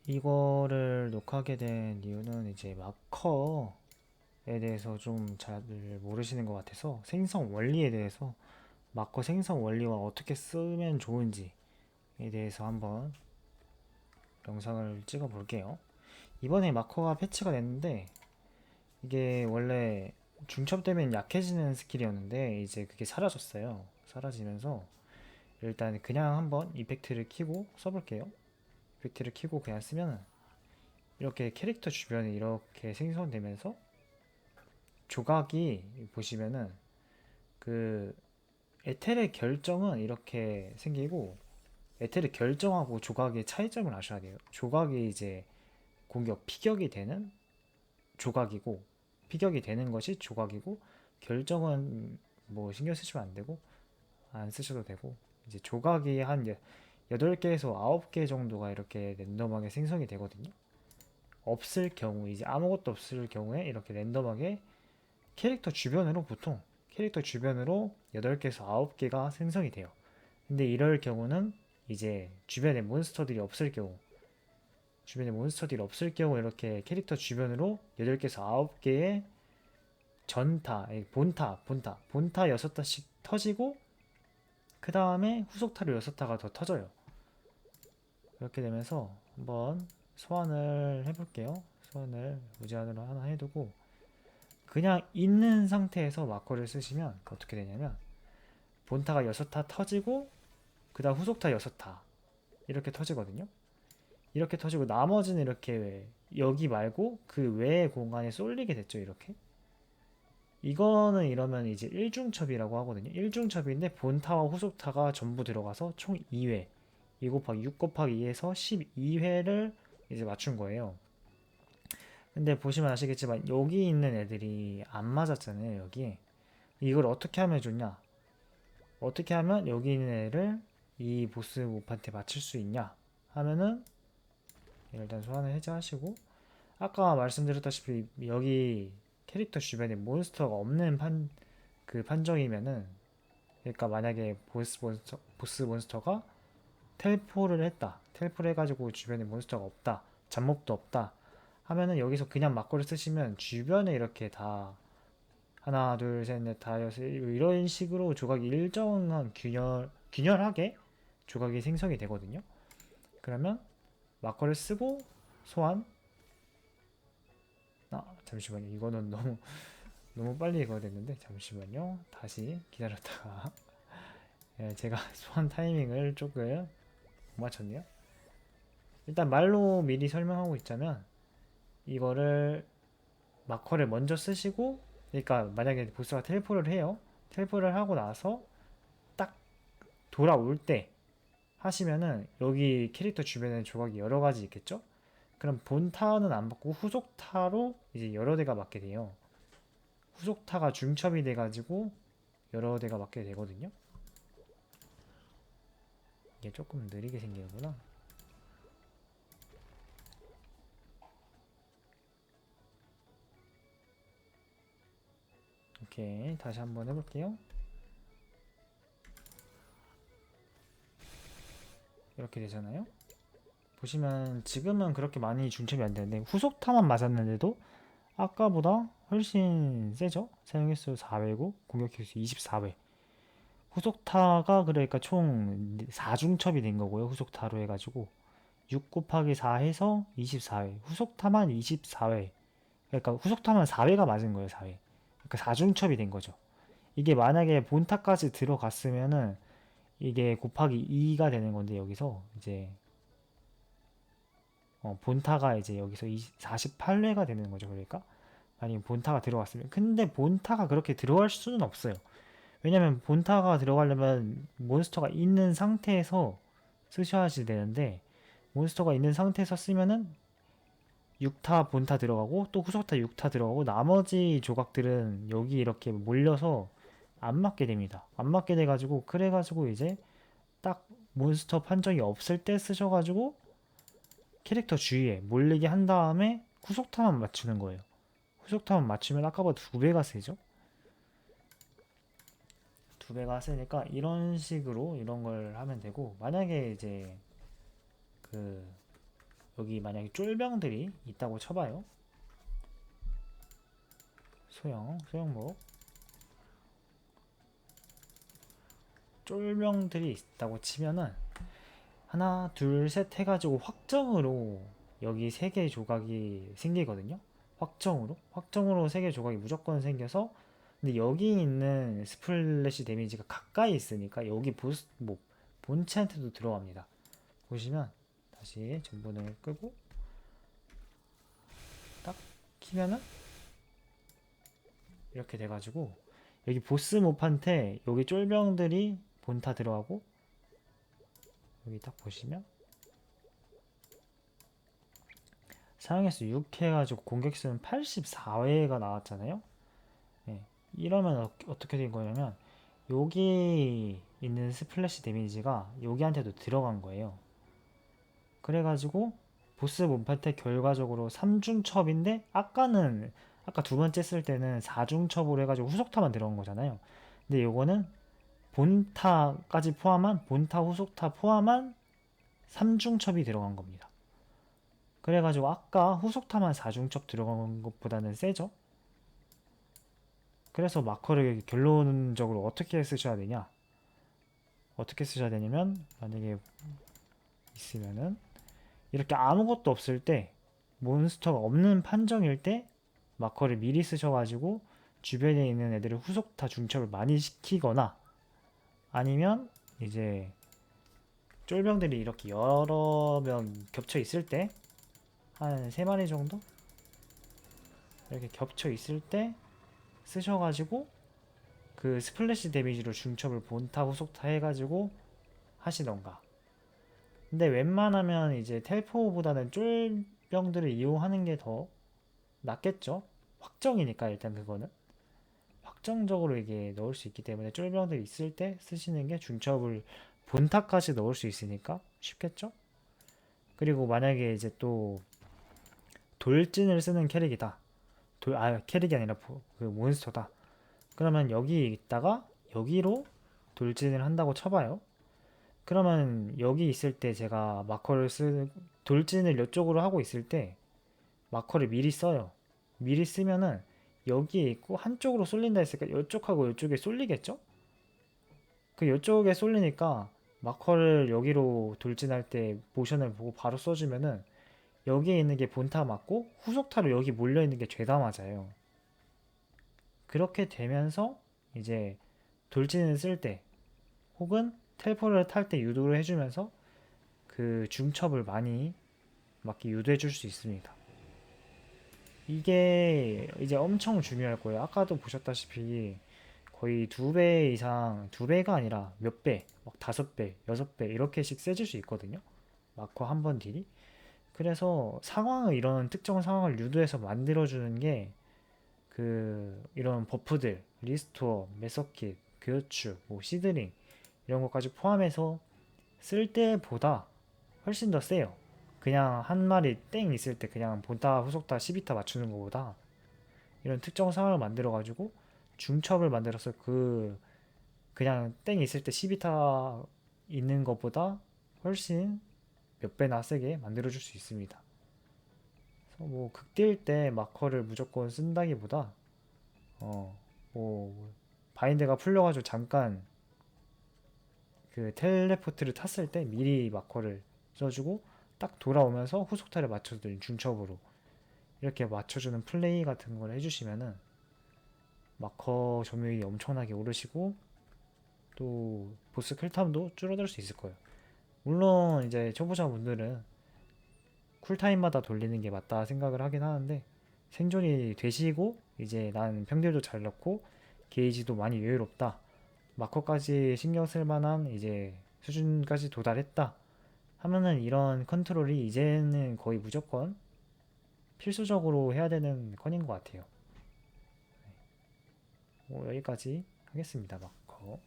이거를 녹화하게 된 이유는 이제 마커에 대해서 좀 잘 모르시는 것 같아서 생성 원리에 대해서 마커 생성 원리와 어떻게 쓰면 좋은지에 대해서 한번 영상을 찍어 볼게요. 이번에 마커가 패치가 됐는데 이게 원래 중첩되면 약해지는 스킬이었는데 이제 그게 사라졌어요. 사라지면서 일단 그냥 한번 이펙트를 키고 써볼게요. 이펙트를 키고 그냥 쓰면은 이렇게 캐릭터 주변에 이렇게 생성되면서 조각이 보시면은 그 에텔의 결정은 이렇게 생기고 에텔의 결정하고 조각의 차이점을 아셔야 돼요. 조각이 이제 공격 피격이 되는 조각이고 피격이 되는 것이 조각이고 결정은 뭐 신경 쓰시면 안 되고 안 쓰셔도 되고 이제 조각이 한 8개에서 9개 정도가 이렇게 랜덤하게 생성이 되거든요. 없을 경우 이제 아무것도 없을 경우에 이렇게 랜덤하게 캐릭터 주변으로 보통 캐릭터 주변으로 8개에서 9개가 생성이 돼요. 근데 이럴 경우는 이제 주변에 몬스터들이 없을 경우 이렇게 캐릭터 주변으로 8개에서 9개의 본타 6타씩 터지고 그 다음에 후속타로 6타가 더 터져요. 이렇게 되면서 한번 소환을 해볼게요. 소환을 무제한으로 하나 해두고 그냥 있는 상태에서 마커를 쓰시면 어떻게 되냐면 본타가 6타 터지고 그 다음 후속타 6타 이렇게 터지거든요. 이렇게 터지고 나머지는 이렇게 여기 말고 그 외의 공간에 쏠리게 됐죠. 이렇게 이거는 이러면 이제 1중첩이라고 하거든요. 1중첩인데 본타와 후속타가 전부 들어가서 총 2회 2 곱하기 6 곱하기 2에서 12회를 이제 맞춘 거예요. 근데 보시면 아시겠지만 여기 있는 애들이 안 맞았잖아요. 여기 이걸 어떻게 하면 좋냐, 어떻게 하면 여기 있는 애를 이 보스 몹한테 맞출 수 있냐 하면은 일단 소환을 해제하시고 아까 말씀드렸다시피 여기 캐릭터 주변에 몬스터가 없는 그 판정이면은 그러니까 만약에 보스 몬스터가 텔포를 했다, 텔포를 해가지고 주변에 몬스터가 없다, 잡몹도 없다 하면은 여기서 그냥 막고를 쓰시면 주변에 이렇게 다 하나 둘 셋 넷 다 여섯 이런 식으로 조각이 일정한 균열하게 조각이 생성이 되거든요. 그러면 마커를 쓰고 소환. 잠시만요. 이거는 너무 빨리 이거 됐는데 잠시만요. 다시 기다렸다가 예, 제가 소환 타이밍을 조금 못 맞췄네요. 일단 말로 미리 설명하고 있자면 이거를 마커를 먼저 쓰시고, 그러니까 만약에 보스가 텔포를 해요. 텔포를 하고 나서 딱 돌아올 때 하시면은 여기 캐릭터 주변에 조각이 여러 가지 있겠죠? 그럼 본타는 안 받고 후속타로 이제 여러 대가 맞게 돼요. 후속타가 중첩이 돼가지고 여러 대가 맞게 되거든요. 이게 조금 느리게 생기는구나. 오케이, 다시 한번 해볼게요. 이렇게 되잖아요. 보시면 지금은 그렇게 많이 중첩이 안 되는데 후속타만 맞았는데도 아까보다 훨씬 세죠? 사용횟수 4회고 공격횟수 24회. 후속타가 그러니까 총 4중첩이 된 거고요. 후속타로 해가지고 6 곱하기 4 해서 24회. 후속타만 24회. 그러니까 후속타만 4회가 맞은 거예요. 4회. 그러니까 4중첩이 된 거죠. 이게 만약에 본타까지 들어갔으면은 이게 곱하기 2가 되는 건데 여기서 이제 본타가 이제 여기서 48회가 되는 거죠. 그러니까 아니 본타가 들어갔으면, 근데 본타가 그렇게 들어갈 수는 없어요. 왜냐면 본타가 들어가려면 몬스터가 있는 상태에서 쓰셔야지 되는데 몬스터가 있는 상태에서 쓰면은 6타 본타 들어가고 또 후속타 6타 들어가고 나머지 조각들은 여기 이렇게 몰려서 안 맞게 됩니다. 안 맞게 돼가지고 그래가지고 이제 딱 몬스터 판정이 없을 때 쓰셔가지고 캐릭터 주위에 몰리게 한 다음에 후속타만 맞추는 거예요. 후속타만 맞추면 아까보다 2배가 세죠? 2배가 세니까 이런 식으로 이런 걸 하면 되고, 만약에 이제 그 여기 만약에 쫄병들이 있다고 쳐봐요. 소형목 쫄병들이 있다고 치면은 하나 둘 셋 해가지고 확정으로 여기 3개의 조각이 생기거든요. 확정으로 3개의 조각이 무조건 생겨서, 근데 여기 있는 스플래시 데미지가 가까이 있으니까 여기 보스 뭐 본체한테도 들어갑니다. 보시면 다시 전본을 끄고 딱 키면은 이렇게 돼가지고 여기 보스 몹한테 여기 쫄병들이 본타 들어가고, 여기 딱 보시면 사용횟수 6 해가지고 공격수는 84회가 나왔잖아요. 네. 이러면 어떻게 된 거냐면 여기 있는 스플래시 데미지가 여기한테도 들어간 거예요. 그래가지고 보스 몬한테 결과적으로 3중첩인데 아까 두 번째 쓸 때는 4중첩으로 해가지고 후속타만 들어간 거잖아요. 근데 요거는 본타까지 포함한 본타 후속타 포함한 3중첩이 들어간 겁니다. 그래가지고 아까 후속타만 4중첩 들어간 것보다는 세죠. 그래서 마커를 결론적으로 어떻게 쓰셔야 되냐, 어떻게 쓰셔야 되냐면 만약에 있으면은 이렇게 아무것도 없을 때, 몬스터가 없는 판정일 때 마커를 미리 쓰셔가지고 주변에 있는 애들을 후속타 중첩을 많이 시키거나, 아니면 이제 쫄병들이 이렇게 여러 명 겹쳐 있을 때 한 3마리 정도 이렇게 겹쳐 있을 때 쓰셔가지고 그 스플래시 데미지로 중첩을 본타 후속타 해가지고 하시던가. 근데 웬만하면 이제 텔포보다는 쫄병들을 이용하는 게 더 낫겠죠. 확정이니까 일단 그거는 확정적으로 이게 넣을 수 있기 때문에 쫄병들 있을 때 쓰시는 게 중첩을 본타까지 넣을 수 있으니까 쉽겠죠. 그리고 만약에 이제 또 돌진을 쓰는 캐릭이다. 캐릭이 아니라 그 몬스터다. 그러면 여기 있다가 여기로 돌진을 한다고 쳐봐요. 그러면 여기 있을 때 제가 돌진을 이쪽으로 하고 있을 때 마커를 미리 써요. 미리 쓰면은 여기에 있고 한쪽으로 쏠린다 했으니까 이쪽하고 이쪽에 쏠리겠죠? 그 이쪽에 쏠리니까 마커를 여기로 돌진할 때 모션을 보고 바로 써주면은 여기에 있는 게 본타 맞고 후속타로 여기 몰려있는 게 죄다 맞아요. 그렇게 되면서 이제 돌진을 쓸 때 혹은 텔포를 탈 때 유도를 해주면서 그 중첩을 많이 맞게 유도해 줄 수 있습니다. 이게 이제 엄청 중요할 거예요. 아까도 보셨다시피 거의 2배 이상, 2배가 아니라 몇 배, 막 5배, 6배 이렇게씩 세질 수 있거든요. 마커 한 번 딜이. 그래서 이런 특정 상황을 유도해서 만들어주는 게 이런 버프들, 리스토어, 메서킷, 교추, 뭐 시드링 이런 것까지 포함해서 쓸 때보다 훨씬 더 세요. 그냥 한 마리 땡 있을 때 그냥 본타, 후속타, 12타 맞추는 것보다 이런 특정 상황을 만들어가지고 중첩을 만들어서 그냥 땡 있을 때 12타 있는 것보다 훨씬 몇 배나 세게 만들어줄 수 있습니다. 그래서 뭐 극딜 때 마커를 무조건 쓴다기보다 뭐 바인드가 풀려가지고 잠깐 그 텔레포트를 탔을 때 미리 마커를 써주고 딱 돌아오면서 후속타를 맞춰주는 중첩으로 이렇게 맞춰주는 플레이 같은 걸 해주시면은 마커 점유율이 엄청나게 오르시고 또 보스 킬타임도 줄어들 수 있을 거예요. 물론 이제 초보자분들은 쿨타임마다 돌리는 게 맞다 생각을 하긴 하는데, 생존이 되시고 이제 난 평딜도 잘 넣고 게이지도 많이 여유롭다, 마커까지 신경 쓸 만한 이제 수준까지 도달했다 하면은 이런 컨트롤이 이제는 거의 무조건 필수적으로 해야 되는 컨인 것 같아요. 여기까지 하겠습니다. 마커.